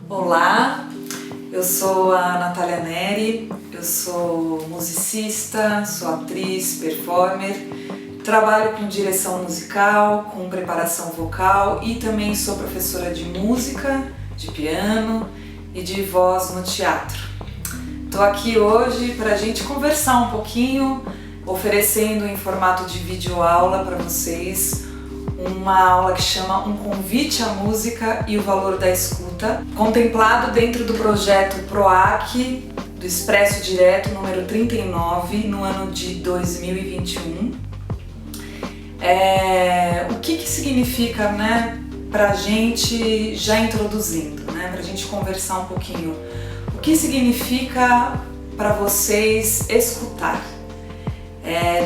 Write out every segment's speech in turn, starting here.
Olá, eu sou a Natália Neri, eu sou musicista, sou atriz, performer, trabalho com direção musical, com preparação vocal e também sou professora de música, de piano e de voz no teatro. Estou aqui hoje para a gente conversar um pouquinho, oferecendo em formato de videoaula para vocês uma aula que chama Um Convite à Música e o Valor da Escuta, contemplado dentro do projeto PROAC do Expresso Direto número 39, no ano de 2021. O que significa, para a gente, já introduzindo, para a gente conversar um pouquinho, o que significa para vocês escutar?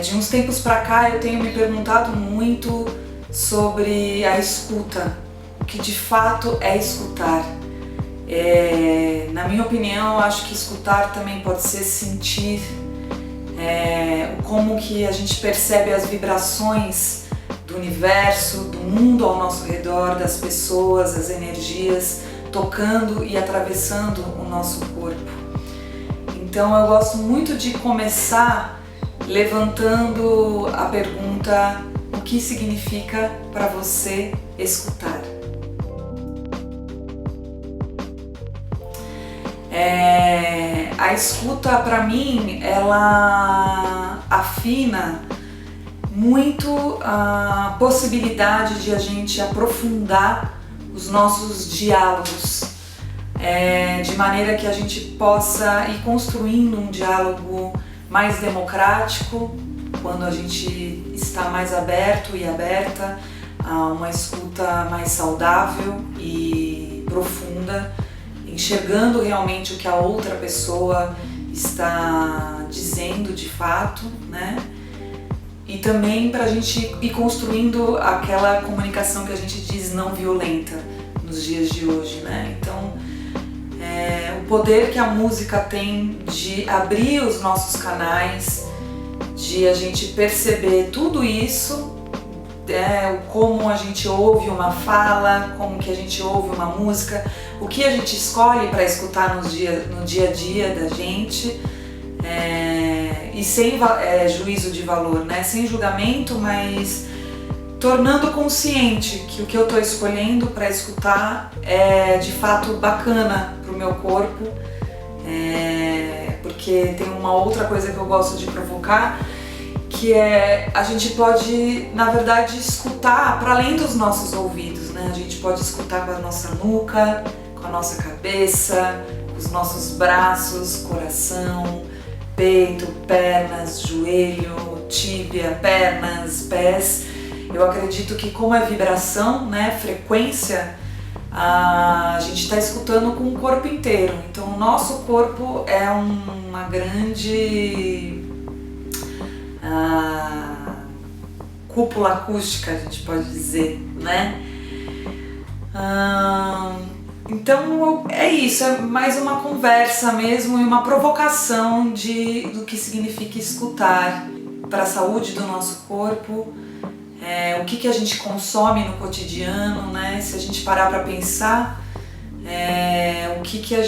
De uns tempos para cá eu tenho me perguntado muito sobre a escuta, o que de fato é escutar. Na minha opinião, eu acho que escutar também pode ser sentir como que a gente percebe as vibrações do universo, do mundo ao nosso redor, das pessoas, as energias tocando e atravessando o nosso corpo. Então eu gosto muito de começar levantando a pergunta: o que significa para você escutar? A escuta, para mim, ela afina muito a possibilidade de a gente aprofundar os nossos diálogos, de maneira que a gente possa ir construindo um diálogo mais democrático, quando a gente está mais aberto e aberta a uma escuta mais saudável e profunda, enxergando realmente o que a outra pessoa está dizendo de fato, E também para a gente ir construindo aquela comunicação que a gente diz não violenta nos dias de hoje, Então, o poder que a música tem de abrir os nossos canais, de a gente perceber tudo isso, como a gente ouve uma fala, como que a gente ouve uma música, o que a gente escolhe para escutar no dia a dia da gente, e sem juízo de valor, sem julgamento, mas tornando consciente que o que eu estou escolhendo para escutar é de fato bacana para o meu corpo, porque tem uma outra coisa que eu gosto de provocar, que a gente pode, na verdade, escutar para além dos nossos ouvidos, A gente pode escutar com a nossa nuca, com a nossa cabeça, com os nossos braços, coração, peito, pernas, joelho, tíbia, pernas, pés. Eu acredito que como é vibração, frequência, a gente está escutando com o corpo inteiro. Então o nosso corpo é uma grande cúpula acústica, a gente pode dizer, Então é isso, é mais uma conversa mesmo e uma provocação do que significa escutar para a saúde do nosso corpo, o que a gente consome no cotidiano, Se a gente parar para pensar, o que a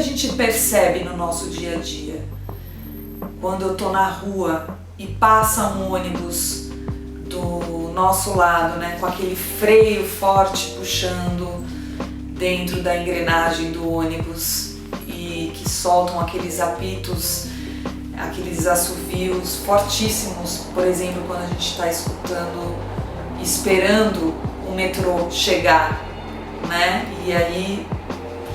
gente percebe no nosso dia a dia. Quando eu tô na rua e passa um ônibus do nosso lado, com aquele freio forte puxando dentro da engrenagem do ônibus e que soltam aqueles apitos, aqueles assovios fortíssimos, por exemplo, quando a gente está escutando, esperando o metrô chegar, E aí,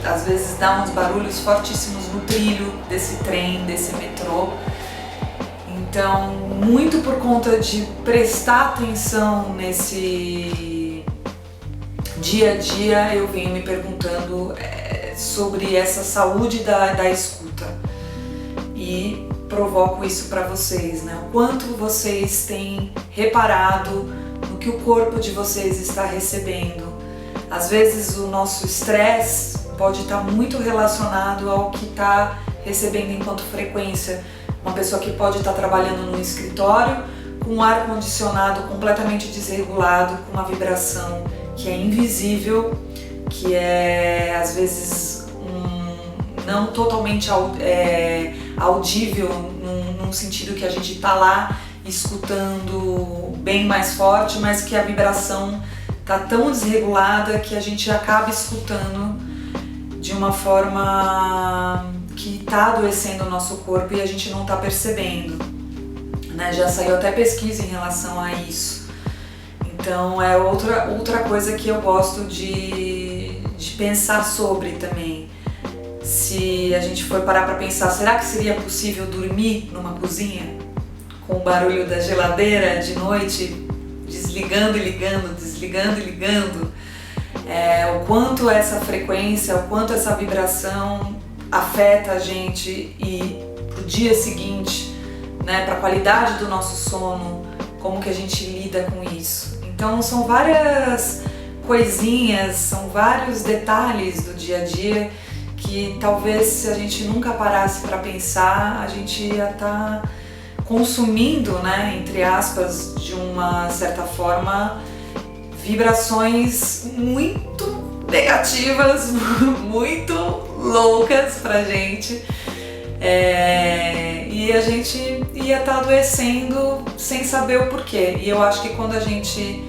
às vezes dá uns barulhos fortíssimos no trilho desse trem, desse metrô. Então, muito por conta de prestar atenção nesse dia a dia, eu venho me perguntando sobre essa saúde da escuta e provoco isso para vocês, O quanto vocês têm reparado no que o corpo de vocês está recebendo. Às vezes o nosso estresse pode estar muito relacionado ao que está recebendo enquanto frequência. Uma pessoa que pode estar trabalhando num escritório com um ar-condicionado completamente desregulado, com uma vibração que é invisível, que é às vezes não totalmente audível, num sentido que a gente está lá escutando bem mais forte, mas que a vibração está tão desregulada que a gente acaba escutando de uma forma que está adoecendo o nosso corpo e a gente não está percebendo, né? Já saiu até pesquisa em relação a isso. Então é outra coisa que eu gosto de pensar sobre também. Se a gente for parar para pensar, será que seria possível dormir numa cozinha com o barulho da geladeira de noite, desligando e ligando, desligando e ligando? O quanto essa frequência, o quanto essa vibração afeta a gente e pro dia seguinte, né, para a qualidade do nosso sono, como que a gente lida com isso. Então são várias coisinhas, são vários detalhes do dia a dia que talvez se a gente nunca parasse para pensar, a gente ia estar consumindo, né, entre aspas, de uma certa forma, vibrações muito negativas, muito loucas pra gente. E a gente ia estar adoecendo sem saber o porquê. E eu acho que quando a gente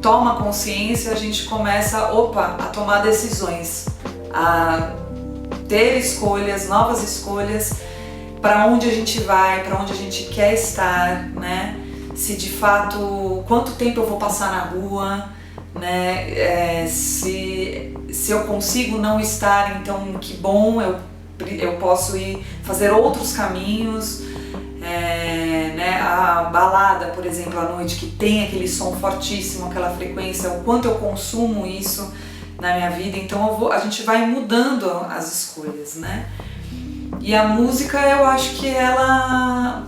toma consciência, a gente começa a tomar decisões, a ter escolhas, novas escolhas, para onde a gente vai, para onde a gente quer estar, né? Se de fato, quanto tempo eu vou passar na rua, né? Se eu consigo não estar, então que bom, eu posso ir fazer outros caminhos, né? A balada, por exemplo, à noite, que tem aquele som fortíssimo, aquela frequência, o quanto eu consumo isso na minha vida, então a gente vai mudando as escolhas, né? E a música, eu acho que ela,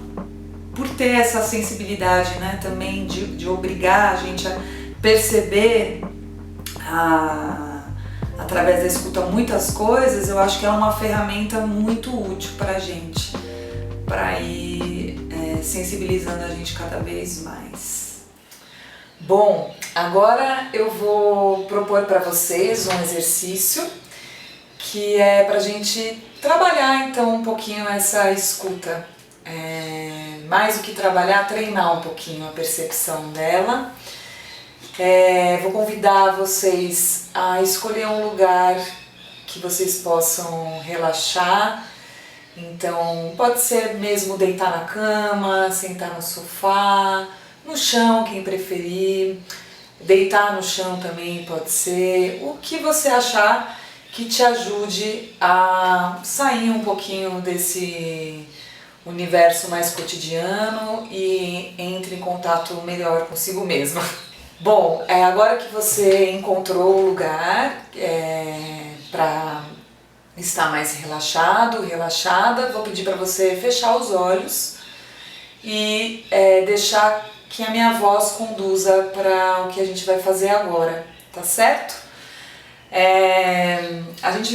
por ter essa sensibilidade, né, também de obrigar a gente a perceber através da escuta muitas coisas, eu acho que ela é uma ferramenta muito útil para a gente, para ir sensibilizando a gente cada vez mais. Bom, agora eu vou propor para vocês um exercício que é para a gente trabalhar então um pouquinho essa escuta. Mais do que trabalhar, treinar um pouquinho a percepção dela. Vou convidar vocês a escolher um lugar que vocês possam relaxar. Então pode ser mesmo deitar na cama, sentar no sofá, no chão, quem preferir. Deitar no chão também pode ser. O que você achar que te ajude a sair um pouquinho desse universo mais cotidiano e entre em contato melhor consigo mesma. Bom, agora que você encontrou o lugar para estar mais relaxado, relaxada, vou pedir para você fechar os olhos e deixar que a minha voz conduza para o que a gente vai fazer agora, tá certo?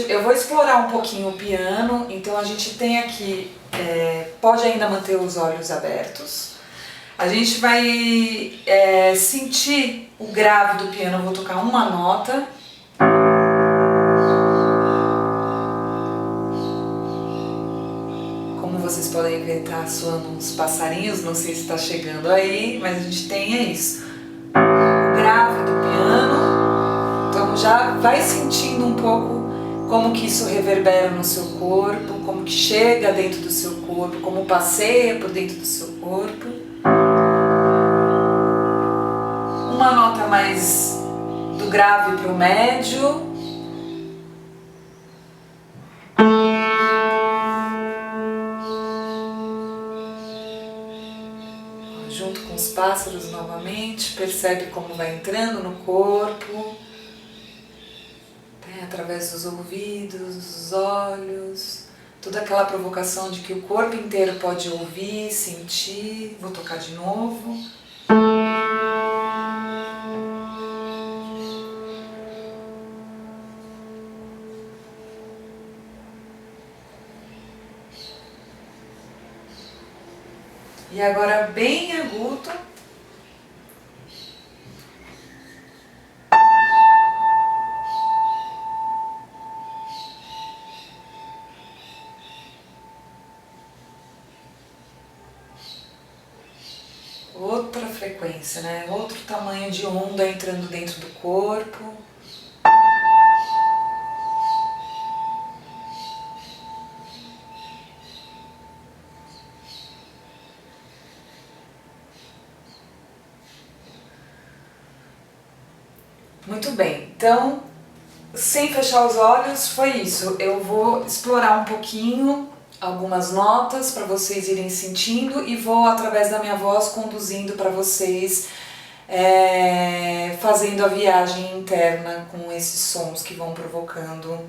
Eu vou explorar um pouquinho o piano, então a gente tem aqui, pode ainda manter os olhos abertos. A gente vai sentir o grave do piano, eu vou tocar uma nota. Como vocês podem ver, tá soando uns passarinhos, não sei se está chegando aí, mas a gente tem isso. O grave do piano. Então já vai sentindo um pouco como que isso reverbera no seu corpo, como que chega dentro do seu corpo, como passeia por dentro do seu corpo. Uma nota mais do grave para o médio. Junto com os pássaros novamente, percebe como vai entrando no corpo. Através dos ouvidos, dos olhos, toda aquela provocação de que o corpo inteiro pode ouvir, sentir. Vou tocar de novo. E agora bem agudo. outra frequência, né? Outro tamanho de onda entrando dentro do corpo. Muito bem, então, sem fechar os olhos, foi isso. Eu vou explorar um pouquinho algumas notas para vocês irem sentindo e vou, através da minha voz, conduzindo para vocês, fazendo a viagem interna com esses sons que vão provocando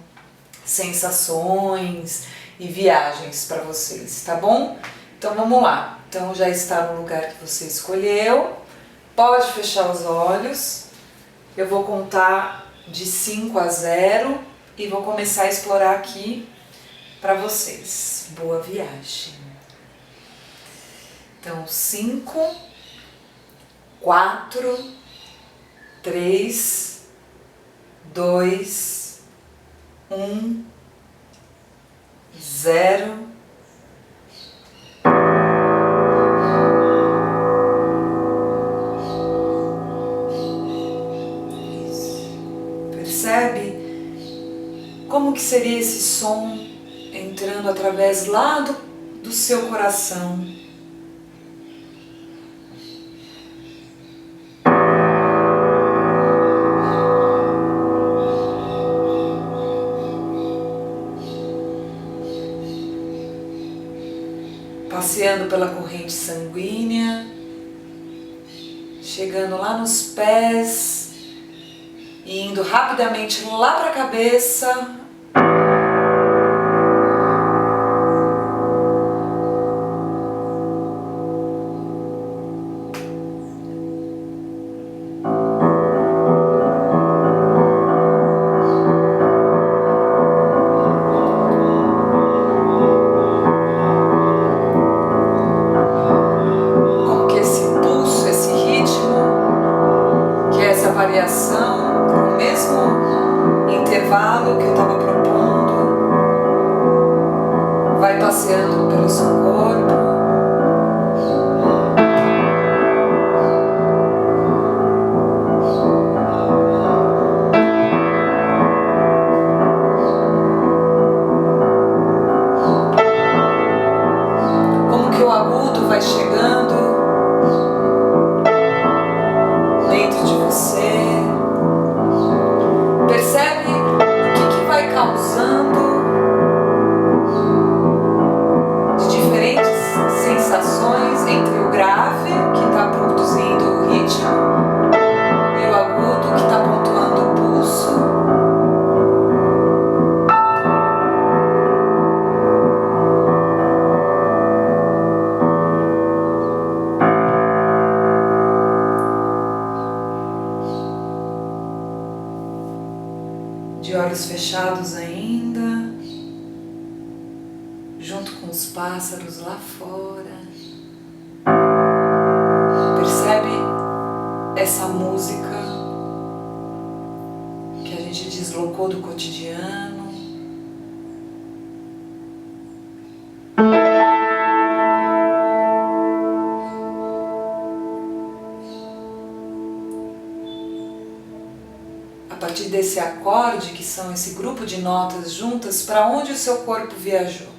sensações e viagens para vocês, tá bom? Então vamos lá. Então já está no lugar que você escolheu, pode fechar os olhos. Eu vou contar de 5 a 0 e vou começar a explorar aqui para vocês. Boa viagem. Então, 5, 4, 3, 2, 1, 0. Percebe como que seria esse som entrando através lá do seu coração? Passeando pela corrente sanguínea, chegando lá nos pés, e indo rapidamente lá para a cabeça. Como que esse pulso, esse ritmo, que é essa variação, o mesmo intervalo que eu estava propondo, vai passeando pelo seu corpo. Como que o agudo vai chegando dentro de você. Percebe o que vai causando de diferentes sensações entre o grave, que está produzindo o ritmo, e o agudo, que está pontuando o pulso. De olhos fechados ainda, junto com os pássaros lá fora. Percebe essa música que a gente deslocou do cotidiano? A partir desse acorde, que são esse grupo de notas juntas, para onde o seu corpo viajou?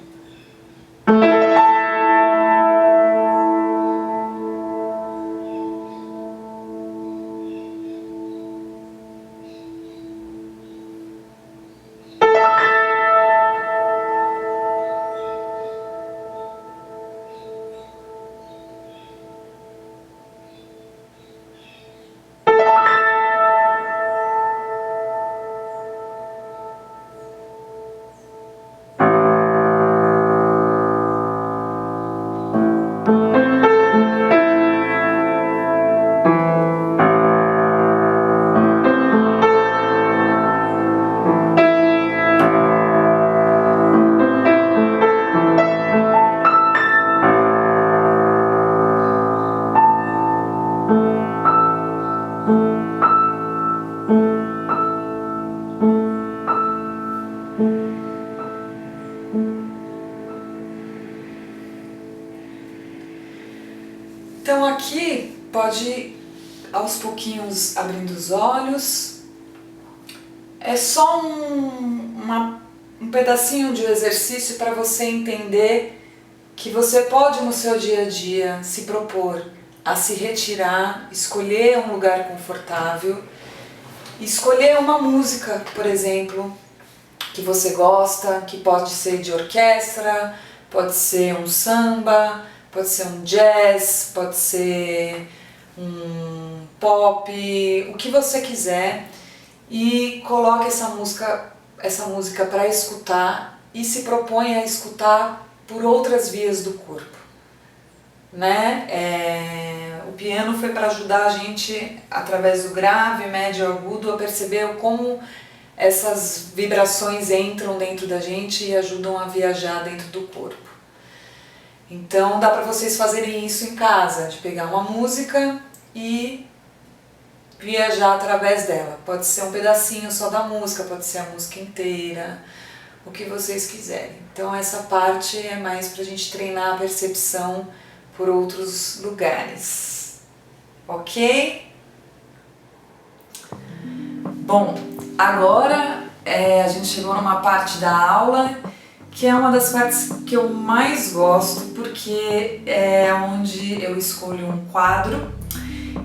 Então aqui pode ir aos pouquinhos abrindo os olhos. É só um pedacinho de exercício para você entender que você pode no seu dia a dia se propor a se retirar, escolher um lugar confortável, escolher uma música, por exemplo, que você gosta, que pode ser de orquestra, pode ser um samba, pode ser um jazz, pode ser um pop, o que você quiser, e coloque essa música para escutar e se propõe a escutar por outras vias do corpo, né? O piano foi para ajudar a gente, através do grave, médio e agudo, a perceber como essas vibrações entram dentro da gente e ajudam a viajar dentro do corpo. Então dá para vocês fazerem isso em casa, de pegar uma música e viajar através dela. Pode ser um pedacinho só da música, pode ser a música inteira, o que vocês quiserem. Então essa parte é mais pra gente treinar a percepção por outros lugares. Ok? Bom, agora a gente chegou numa parte da aula que é uma das partes que eu mais gosto, porque é onde eu escolho um quadro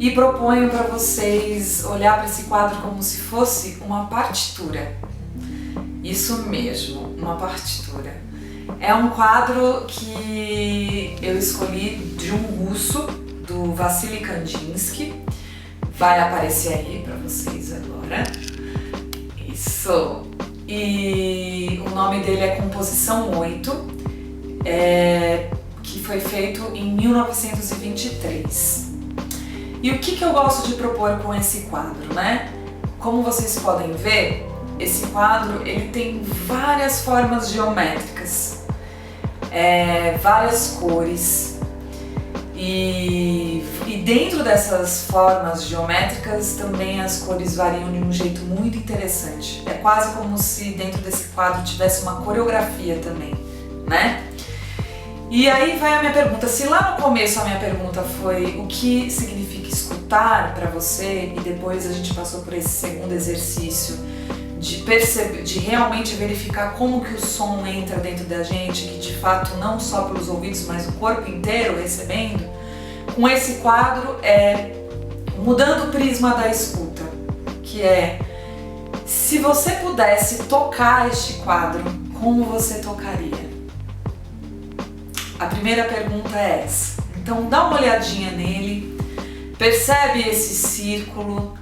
e proponho para vocês olhar para esse quadro como se fosse uma partitura. Isso mesmo, uma partitura. É um quadro que eu escolhi de um russo, do Vassily Kandinsky. Vai aparecer aí para vocês agora. Isso. E o nome dele é Composição 8, que foi feito em 1923. E o que eu gosto de propor com esse quadro, né? Como vocês podem ver, esse quadro ele tem várias formas geométricas, várias cores, e dentro dessas formas geométricas também as cores variam de um jeito muito interessante. É quase como se dentro desse quadro tivesse uma coreografia também, né? E aí vai a minha pergunta. Se lá no começo a minha pergunta foi o que significa escutar para você, e depois a gente passou por esse segundo exercício de perceber, de realmente verificar como que o som entra dentro da gente, que de fato não só pelos ouvidos, mas o corpo inteiro recebendo, com esse quadro mudando o prisma da escuta, que é, se você pudesse tocar este quadro, como você tocaria? A primeira pergunta é essa. Então dá uma olhadinha nele, percebe esse círculo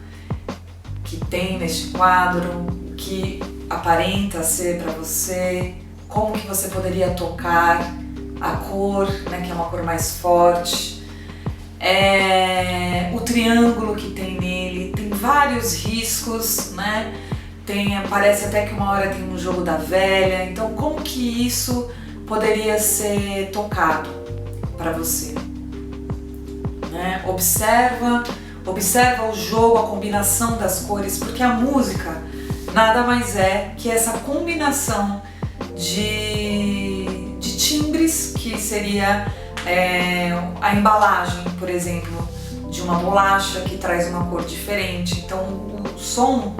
que tem neste quadro, que aparenta ser para você, como que você poderia tocar, a cor, né, que é uma cor mais forte, o triângulo que tem nele, tem vários riscos, né? Parece até que uma hora tem um jogo da velha. Então como que isso poderia ser tocado para você, né? Observa o jogo, a combinação das cores, porque a música nada mais é que essa combinação de timbres, que seria a embalagem, por exemplo, de uma bolacha que traz uma cor diferente. Então o som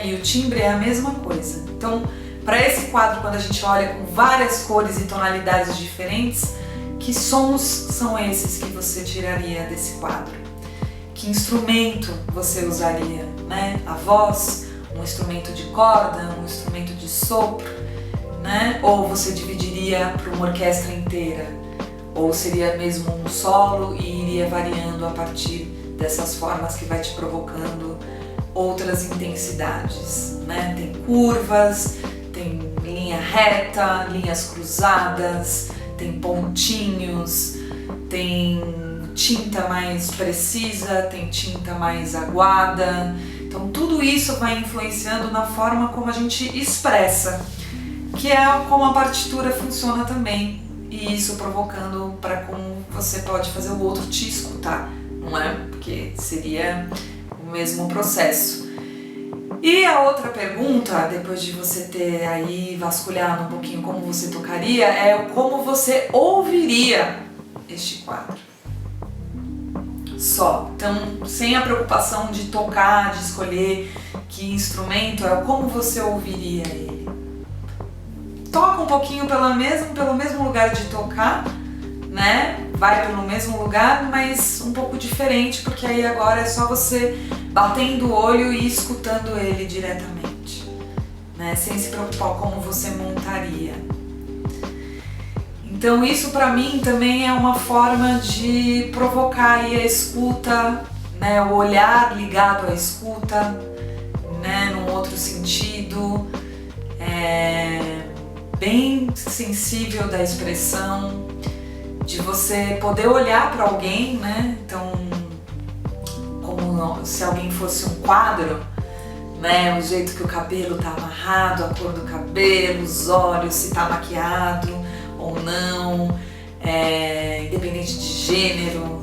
e o timbre é a mesma coisa. Então para esse quadro, quando a gente olha com várias cores e tonalidades diferentes, que sons são esses que você tiraria desse quadro? Que instrumento você usaria, né? A voz, um instrumento de corda, um instrumento de sopro, né? Ou você dividiria para uma orquestra inteira? Ou seria mesmo um solo e iria variando a partir dessas formas que vai te provocando outras intensidades, né? Tem curvas, tem linha reta, linhas cruzadas, tem pontinhos, tem tinta mais precisa, tem tinta mais aguada. Então tudo isso vai influenciando na forma como a gente expressa, que é como a partitura funciona também, e isso provocando para como você pode fazer o outro te escutar, não é? Porque seria o mesmo processo. E a outra pergunta, depois de você ter aí vasculhado um pouquinho como você tocaria, é como você ouviria este quadro. só. Então, sem a preocupação de tocar, de escolher que instrumento, é como você ouviria ele. Toca um pouquinho pelo mesmo lugar de tocar, né? Vai pelo mesmo lugar, mas um pouco diferente, porque aí agora é só você batendo o olho e escutando ele diretamente, né? Sem se preocupar como você montaria. Então isso para mim também é uma forma de provocar aí a escuta, né? O olhar ligado à escuta, né? Num outro sentido, bem sensível da expressão, de você poder olhar para alguém, né? Então, como se alguém fosse um quadro, né? O jeito que o cabelo tá amarrado, a cor do cabelo, os olhos, se tá maquiado ou não, independente de gênero,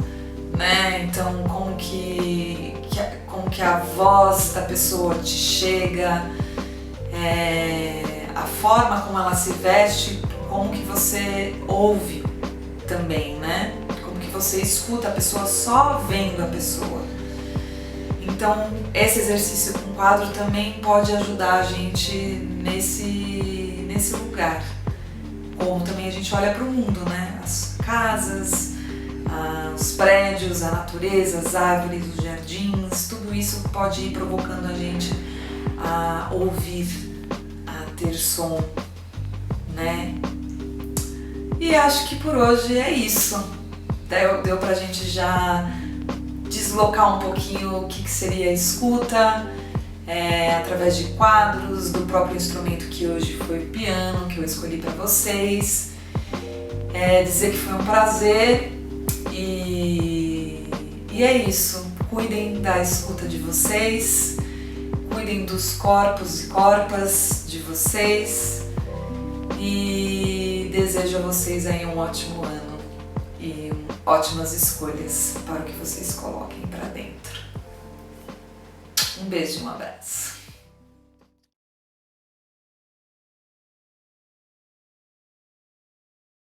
né? Então, como que a voz da pessoa te chega, a forma como ela se veste, como que você ouve também, né? Como que você escuta a pessoa só vendo a pessoa. Então, esse exercício com quadro também pode ajudar a gente nesse lugar. Como também a gente olha para o mundo, né? As casas, os prédios, a natureza, as árvores, os jardins, tudo isso pode ir provocando a gente a ouvir, a ter som, né? E acho que por hoje é isso. Deu pra gente já deslocar um pouquinho o que seria a escuta, através de quadros, do próprio instrumento que hoje foi o piano, que eu escolhi para vocês. Dizer que foi um prazer e é isso. Cuidem da escuta de vocês, cuidem dos corpos e corpas de vocês e desejo a vocês aí um ótimo ano e ótimas escolhas para o que vocês coloquem para dentro. Um beijo e um abraço.